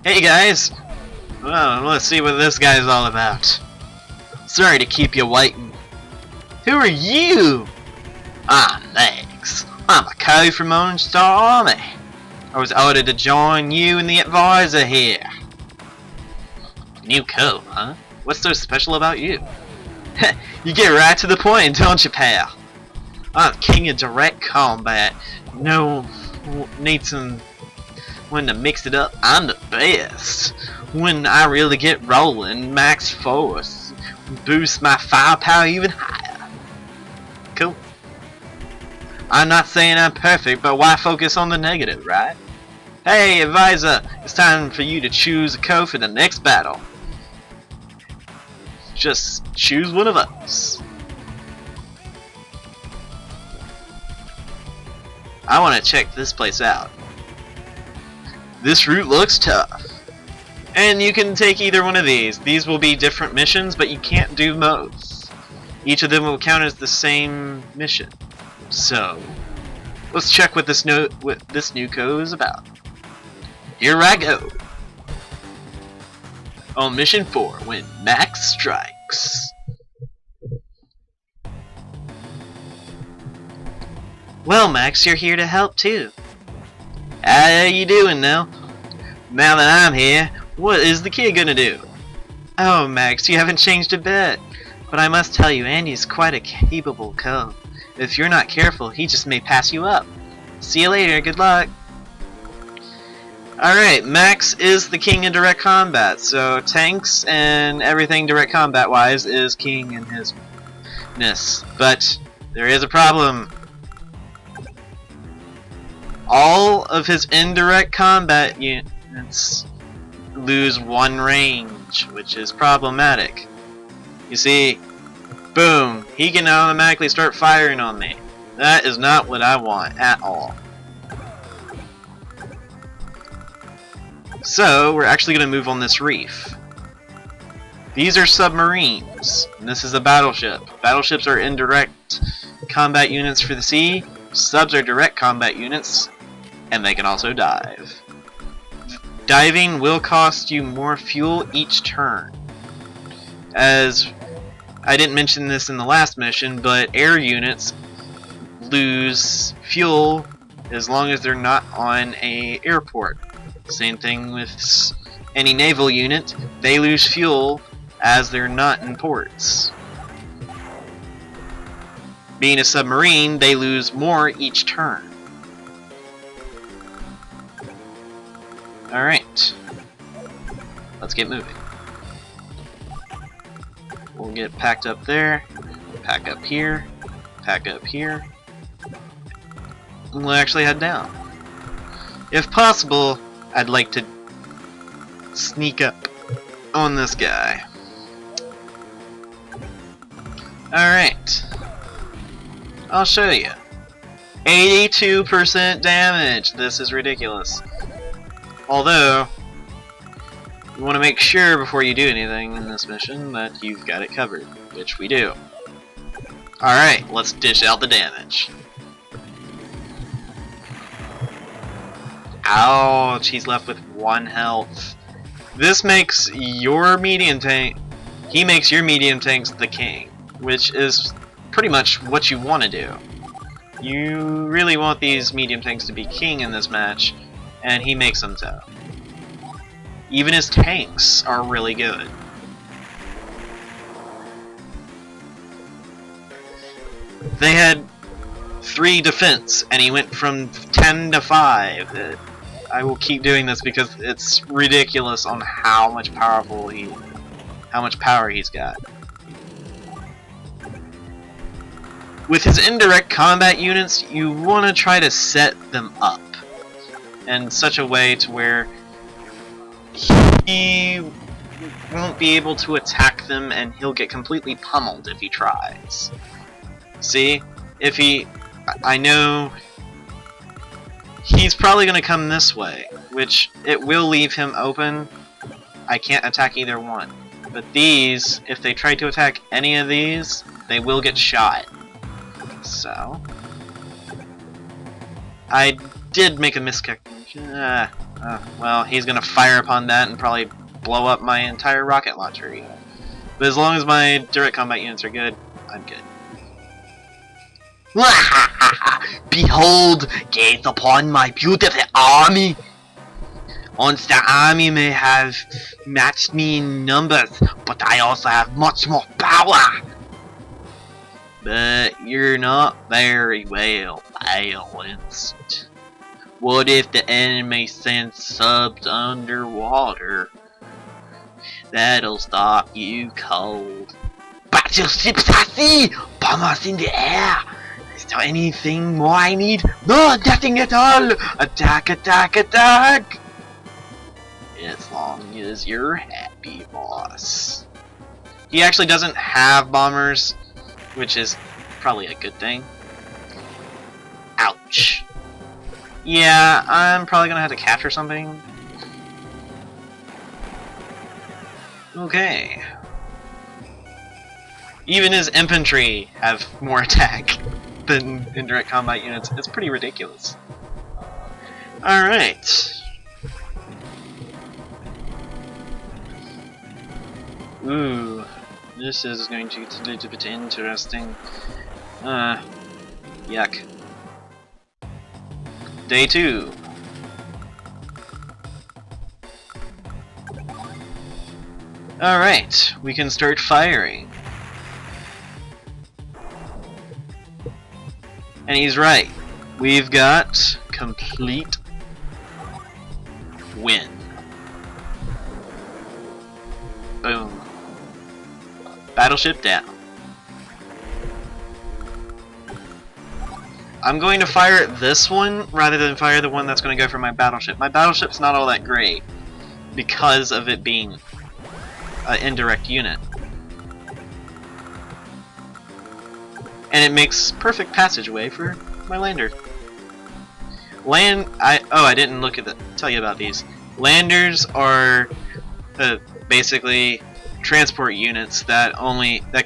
Hey guys! Well, let's see what this guy's all about. Sorry to keep you waiting. Who are you? I'm Max. I'm a co from Orange Star Army. I was ordered to join you and the advisor here. New co, huh? What's so special about you? You get right to the point, don't you, pal? I'm king of direct combat. No, need some when to mix it up. I'm the best. When I really get rolling, max force boosts my firepower even higher. Cool. I'm not saying I'm perfect, but why focus on the negative, right? Hey, advisor, it's time for you to choose a co for the next battle. Just choose one of us. I want to check this place out. This route looks tough. And you can take either one of these. These will be different missions, but you can't do both. Each of them will count as the same mission. So, let's check what this new co is about. Here I go. On mission 4, when Max strikes. Well, Max, you're here to help too. How you doing now? Now that I'm here, what is the kid gonna do? Oh, Max, you haven't changed a bit. But I must tell you, Andy's quite a capable co. If you're not careful, he just may pass you up. See you later, good luck. Alright, Max is the king in direct combat, so tanks and everything direct combat wise is king in his ness. But there is a problem. All of his indirect combat units lose 1 range, which is problematic. You see, boom, he can automatically start firing on me. That is not what I want at all. So, we're actually going to move on this reef. These are submarines, and this is a battleship. Battleships are indirect combat units for the sea, subs are direct combat units, and they can also dive. Diving will cost you more fuel each turn. As I didn't mention this in the last mission, but air units lose fuel as long as they're not on an airport. Same thing with any naval unit, they lose fuel as they're not in ports. Being a submarine, they lose more each turn. Alright, let's get moving. We'll get packed up there, pack up here, pack up here, and we'll actually head down. If possible, I'd like to sneak up on this guy. Alright, I'll show you. 82% damage. This is ridiculous. Although, you want to make sure before you do anything in this mission that you've got it covered, which we do. Alright, let's dish out the damage. Ouch, he's left with 1 health. This makes your medium tank, he makes your medium tanks the king, which is pretty much what you want to do. You really want these medium tanks to be king in this match, and he makes them so. Even his tanks are really good. They had 3 defense, and he went from 10 to 5. I will keep doing this because it's ridiculous on how much power he's got. With his indirect combat units, you want to try to set them up in such a way to where he won't be able to attack them and he'll get completely pummeled if he tries. See? If he... I know he's probably going to come this way, which it will leave him open. I can't attack either one. But these, if they try to attack any of these, they will get shot. So... I did make a miscalculation. Well, he's gonna fire upon that and probably blow up my entire rocket launcher. But as long as my direct combat units are good, I'm good. Behold, gaze upon my beautiful army. Once the army may have matched me in numbers, but I also have much more power. But you're not very well balanced. What if the enemy sends subs underwater? That'll stop you cold. Battleships at sea! Bombers in the air! Is there anything more I need? No, nothing at all! Attack, attack, attack! As long as you're happy, boss. He actually doesn't have bombers, which is probably a good thing. Ouch. Yeah, I'm probably gonna have to capture something. Okay. Even his infantry have more attack than indirect combat units. It's pretty ridiculous. Alright. Ooh, this is going to get a little bit interesting. Yuck. Day 2. Alright, we can start firing. And he's right. We've got complete win. Boom. Battleship down. I'm going to fire at this one rather than fire the one that's going to go for my battleship. My battleship's not all that great because of it being an indirect unit. And it makes perfect passageway for my lander. I didn't tell you about these. Landers are basically transport units that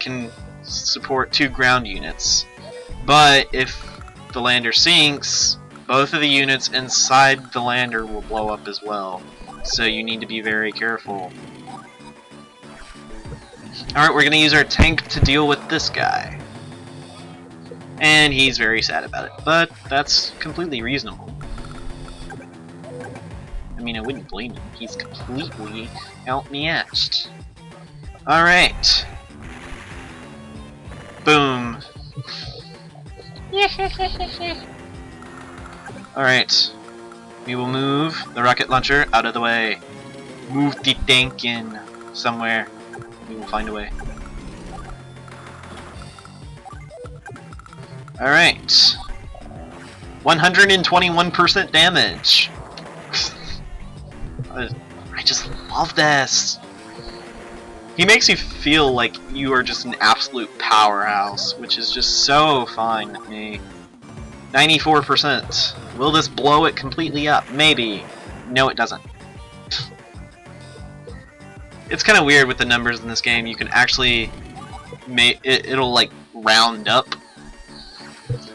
can support 2 ground units. But if the lander sinks, both of the units inside the lander will blow up as well. So you need to be very careful. Alright, we're gonna use our tank to deal with this guy. And he's very sad about it, but that's completely reasonable. I mean, I wouldn't blame him. He's completely outmatched. Alright. Boom. Alright. We will move the rocket launcher out of the way. Move the tank in somewhere. We will find a way. Alright. 121% damage. I just love this. He makes you feel like you are just an absolute powerhouse, which is just so fine with me. 94%. Will this blow it completely up? Maybe. No, it doesn't. It's kind of weird with the numbers in this game. You can actually it'll like round up.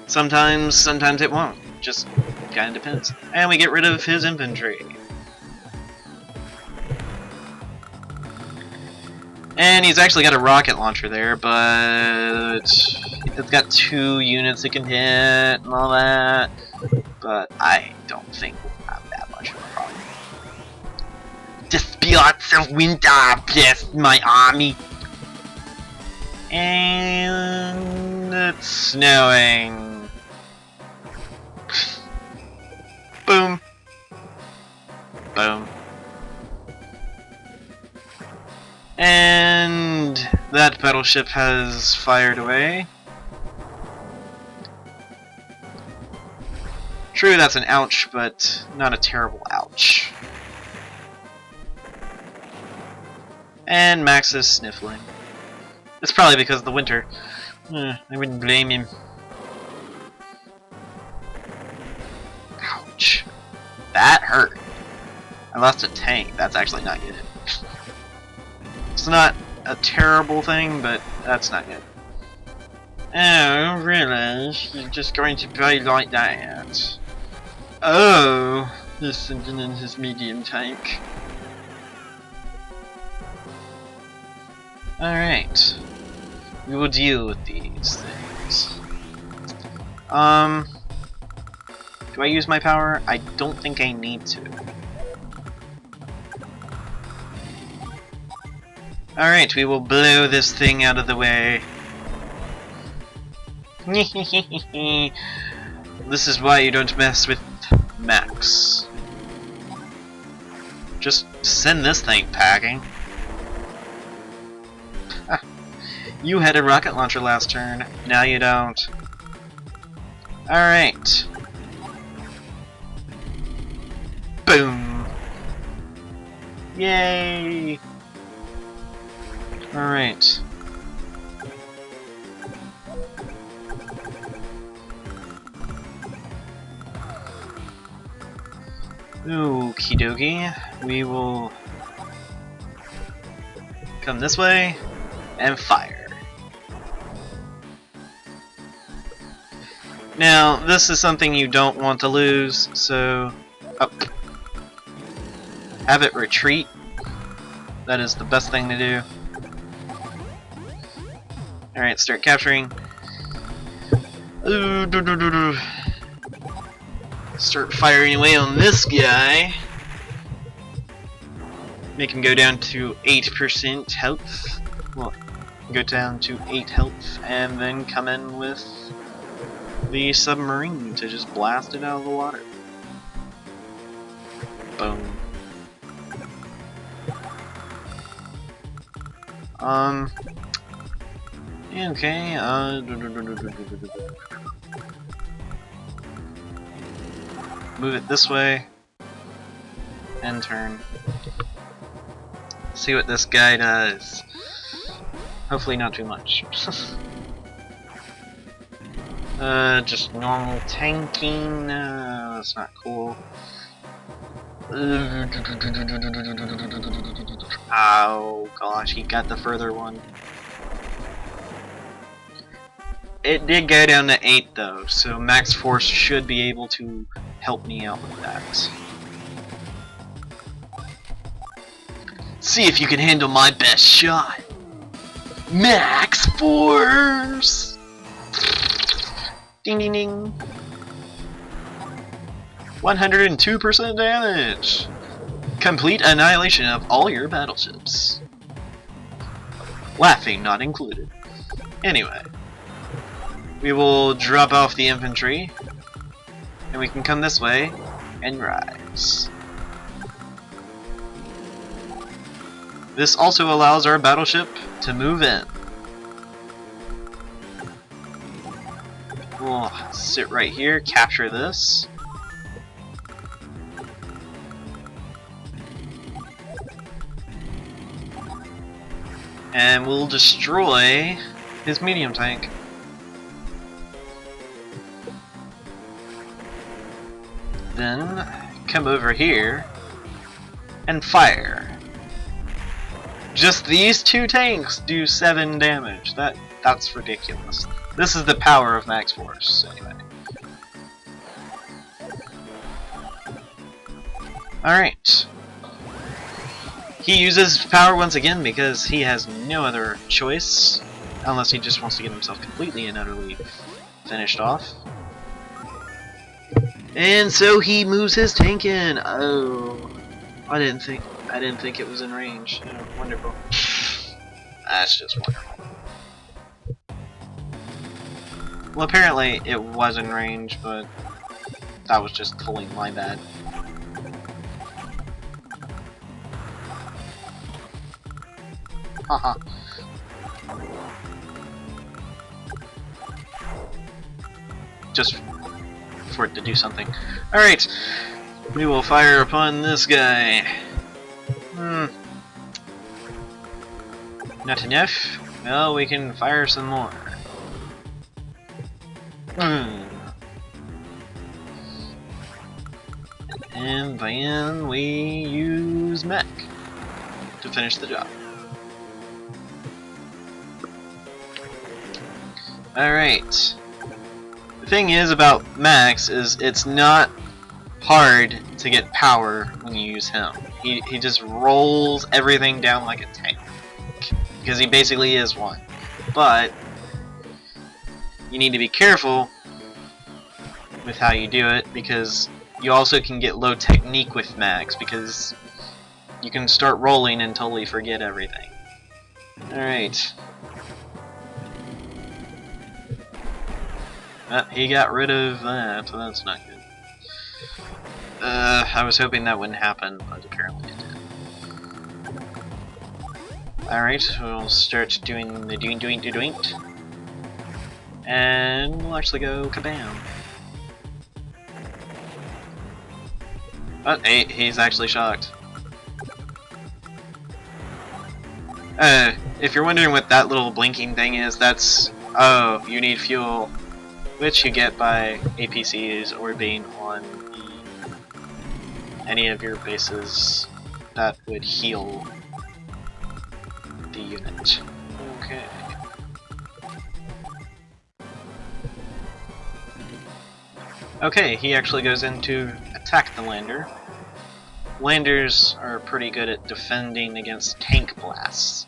Sometimes it won't. Just kind of depends. And we get rid of his infantry. And he's actually got a rocket launcher there, but it's got 2 units it can hit and all that. But I don't think we'll have that much of a problem. The spirits of winter bless my army. And it's snowing. Boom. Boom. And that battleship has fired away. True, that's an ouch, but not a terrible ouch. And Max is sniffling. It's probably because of the winter. I wouldn't blame him. Ouch. That hurt. I lost a tank. That's actually not good. It's not a terrible thing, but that's not good. Oh, really? You're just going to play like that? Oh, There's something in his medium tank. Alright. We will deal with these things. Do I use my power? I don't think I need to. Alright, we will blow this thing out of the way. This is why you don't mess with Max. Just send this thing packing. You had a rocket launcher last turn, now you don't. Alright. Boom! Yay! Alright. Okie dokie. We will come this way and fire. Now, this is something you don't want to lose, so have it retreat. That is the best thing to do. Alright, start capturing. Start firing away on this guy. Make him go down to 8% health. Well, go down to 8 health, and then come in with the submarine to just blast it out of the water. Boom. Okay, move it this way, and turn. See what this guy does. Hopefully not too much. Just normal tanking, that's not cool. Oh gosh, he got the further one. It did go down to 8 though, so Max Force should be able to help me out with that. See if you can handle my best shot. Max Force! Ding ding ding. 102% damage. Complete annihilation of all your battleships. Laughing not included. Anyway. We will drop off the infantry. And we can come this way and rise. This also allows our battleship to move in. We'll sit right here, capture this. And we'll destroy his medium tank. Then come over here and fire. Just these 2 tanks do 7 damage. That's ridiculous. This is the power of Max Force, anyway. Alright. He uses power once again because he has no other choice, unless he just wants to get himself completely and utterly finished off. And so he moves his tank in. Oh, I didn't think it was in range. Oh, wonderful. That's just wonderful. Well, apparently it was in range, but that was just totally my bad. Haha. Just for it to do something. Alright, we will fire upon this guy. Not enough? Well, we can fire some more. And then we use mech to finish the job. Alright. The thing is about Max is it's not hard to get power when you use him. He just rolls everything down like a tank. Because he basically is one. But you need to be careful with how you do it, because you also can get low technique with Max, because you can start rolling and totally forget everything. Alright. He got rid of that, so that's not good. I was hoping that wouldn't happen, but apparently it did. Alright, we'll start doing the doing. And we'll actually go kabam. Oh, hey, he's actually shocked. If you're wondering what that little blinking thing is, that's... Oh, you need fuel. Which you get by APCs or being on any of your bases that would heal the unit. Okay. Okay, he actually goes in to attack the lander. Landers are pretty good at defending against tank blasts,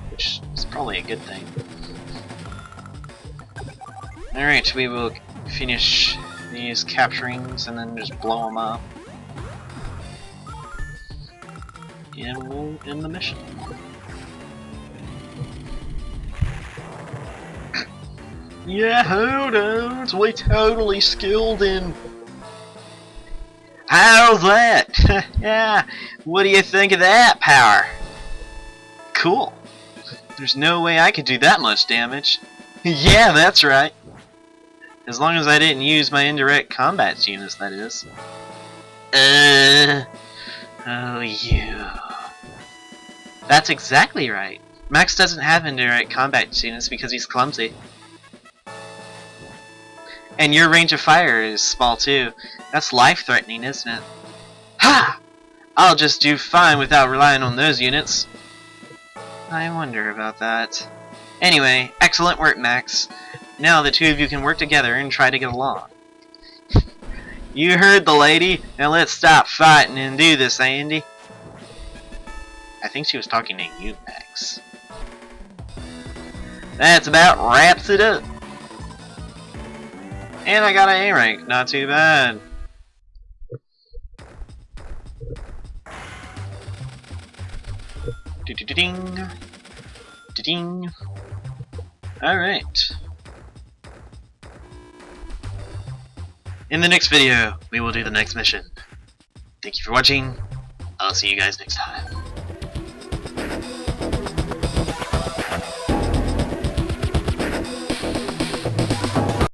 which is probably a good thing. Alright, we will finish these capturings and then just blow them up. And we'll end the mission. Yeah, dudes, we totally skilled him. How's that? Yeah, what do you think of that power? Cool. There's no way I could do that much damage. Yeah, that's right. As long as I didn't use my indirect combat units, that is. Oh, you. That's exactly right. Max doesn't have indirect combat units because he's clumsy. And your range of fire is small too. That's life-threatening, isn't it? Ha! I'll just do fine without relying on those units. I wonder about that. Anyway, excellent work, Max. Now the two of you can work together and try to get along. You heard the lady. Now let's stop fighting and do this, Andy. I think she was talking to you, Max. That's about wraps it up. And I got an A rank. Not too bad. Ding. Ding. Alright. In the next video, we will do the next mission. Thank you for watching. I'll see you guys next time.